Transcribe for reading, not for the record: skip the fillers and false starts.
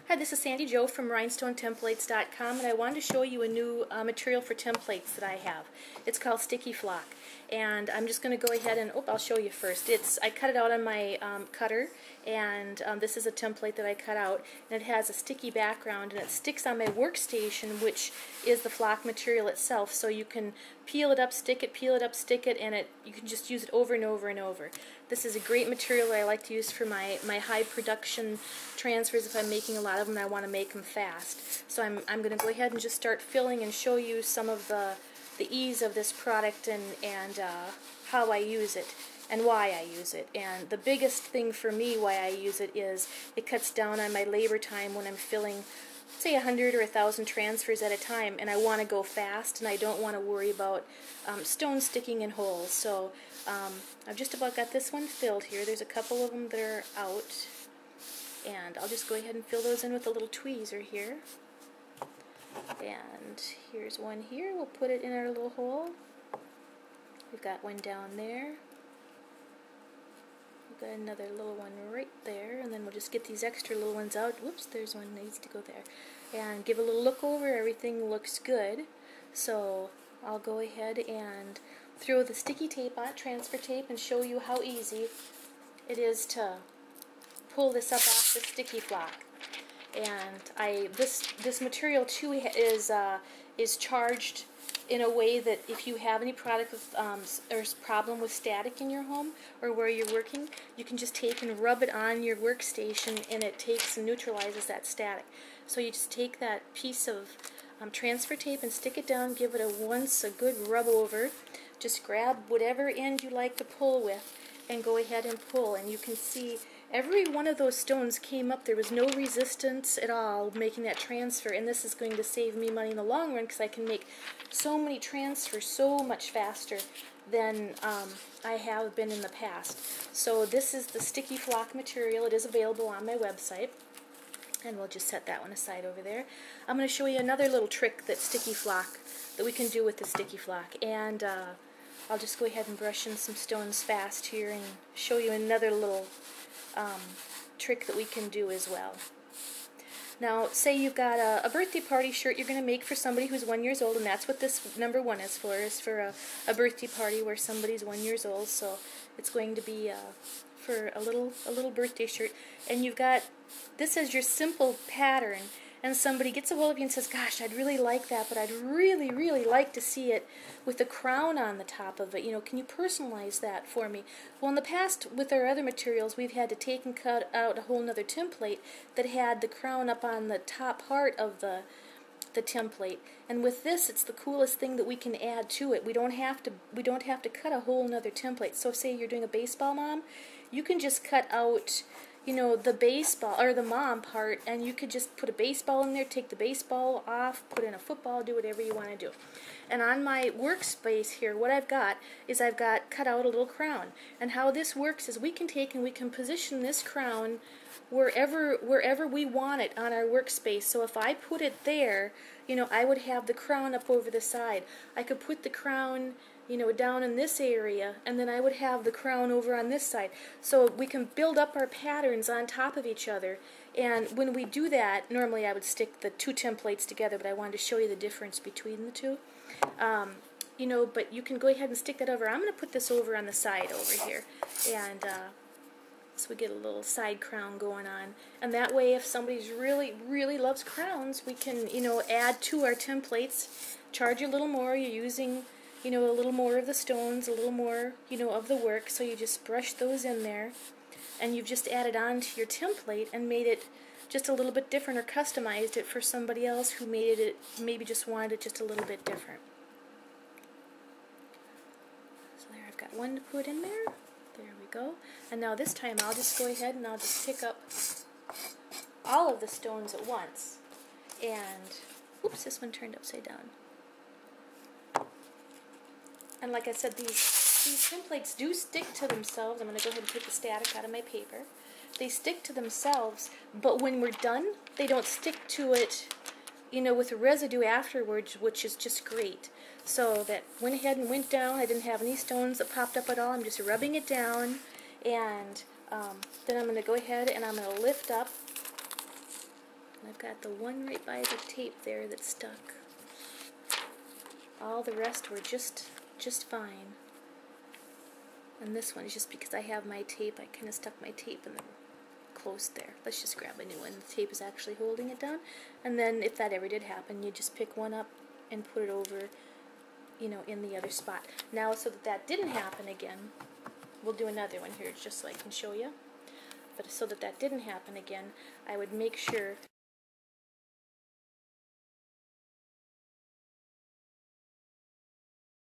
Hi, this is Sandy Jo from rhinestonetemplates.com, and I wanted to show you a new material for templates that I have. It's called Sticky Flock, and I'm just going to go ahead and, I'll show you first. I cut it out on my cutter, and this is a template that I cut out, and it has a sticky background, and it sticks on my workstation, which is the flock material itself, so you can peel it up, stick it, peel it up, stick it, and you can just use it over and over and over. This is a great material that I like to use for my high production transfers if I'm making a lot of them and I want to make them fast. So I'm going to go ahead and just start filling and show you some of the ease of this product and how I use it and why I use it. And the biggest thing for me why I use it is it cuts down on my labor time when I'm filling, say, 100 or 1,000 transfers at a time, and I want to go fast and I don't want to worry about stones sticking in holes. So I've just about got this one filled here. There's a couple of them that are out, and I'll just go ahead and fill those in with a little tweezer here. And here's one here. We'll put it in our little hole. We've got one down there. We've got another little one right there, and then we'll just get these extra little ones out. Whoops, there's one that needs to go there. And give a little look over. Everything looks good. So I'll go ahead and throw the sticky tape on, transfer tape, and show you how easy it is to pull this up off the sticky flock. And this material too is charged in a way that if you have any product with or problem with static in your home or where you're working, you can just take and rub it on your workstation, and it takes and neutralizes that static. So you just take that piece of transfer tape and stick it down, give it a good rub over. Just grab whatever end you like to pull with and go ahead and pull, and you can see every one of those stones came up. There was no resistance at all making that transfer, and this is going to save me money in the long run because I can make so many transfers so much faster than I have been in the past. So this is the sticky flock material. It is available on my website, and we'll just set that one aside over there. I'm going to show you another little trick that we can do with the sticky flock, and I'll just go ahead and brush in some stones fast here and show you another little trick that we can do as well. Now, say you've got a birthday party shirt you're going to make for somebody who's 1 year old, and that's what this number 1 is for a birthday party where somebody's 1 year old. So it's going to be for a little birthday shirt, and you've got this as your simple pattern. And somebody gets a hold of you and says, gosh, I'd really like that, but I'd really, really like to see it with a crown on the top of it. You know, can you personalize that for me? Well, in the past, with our other materials, we've had to take and cut out a whole nother template that had the crown up on the top part of the template. And with this, it's the coolest thing that we can add to it. We don't have to cut a whole nother template. So say you're doing a baseball mom, you can just cut out, you know, the baseball or the mom part, and you could just put a baseball in there, take the baseball off, put in a football, do whatever you want to do. And on my workspace here, what I've got is I've got cut out a little crown. And how this works is we can take and we can position this crown wherever we want it on our workspace. So if I put it there, you know, I would have the crown up over the side. I could put the crown, you know, down in this area, and then I would have the crown over on this side. So we can build up our patterns on top of each other. And when we do that, normally I would stick the two templates together, but I wanted to show you the difference between the two. You know, but you can go ahead and stick that over. I'm going to put this over on the side over here, and so we get a little side crown going on. And that way, if somebody's really loves crowns, we can, you know, add to our templates, charge a little more. You're using, you know, a little more of the stones, a little more, you know, of the work, so you just brush those in there, and you've just added on to your template and made it just a little bit different, or customized it for somebody else who made it, maybe just wanted it just a little bit different. So there, I've got one to put in there. There we go. And now this time I'll just go ahead and I'll just pick up all of the stones at once. And, oops, this one turned upside down. And like I said, these templates do stick to themselves. I'm going to go ahead and take the static out of my paper. They stick to themselves, but when we're done, they don't stick to it, you know, with a residue afterwards, which is just great. So that went ahead and went down. I didn't have any stones that popped up at all. I'm just rubbing it down, and then I'm going to go ahead and I'm going to lift up And I've got the one right by the tape there that stuck. All the rest were just fine. And this one is just because I have my tape, I kind of stuck my tape in the close there. Let's just grab a new one. The tape is actually holding it down. And then if that ever did happen, you just pick one up and put it over, you know, in the other spot. Now, so that that didn't happen again, we'll do another one here just so I can show you. But so that that didn't happen again, I would make sure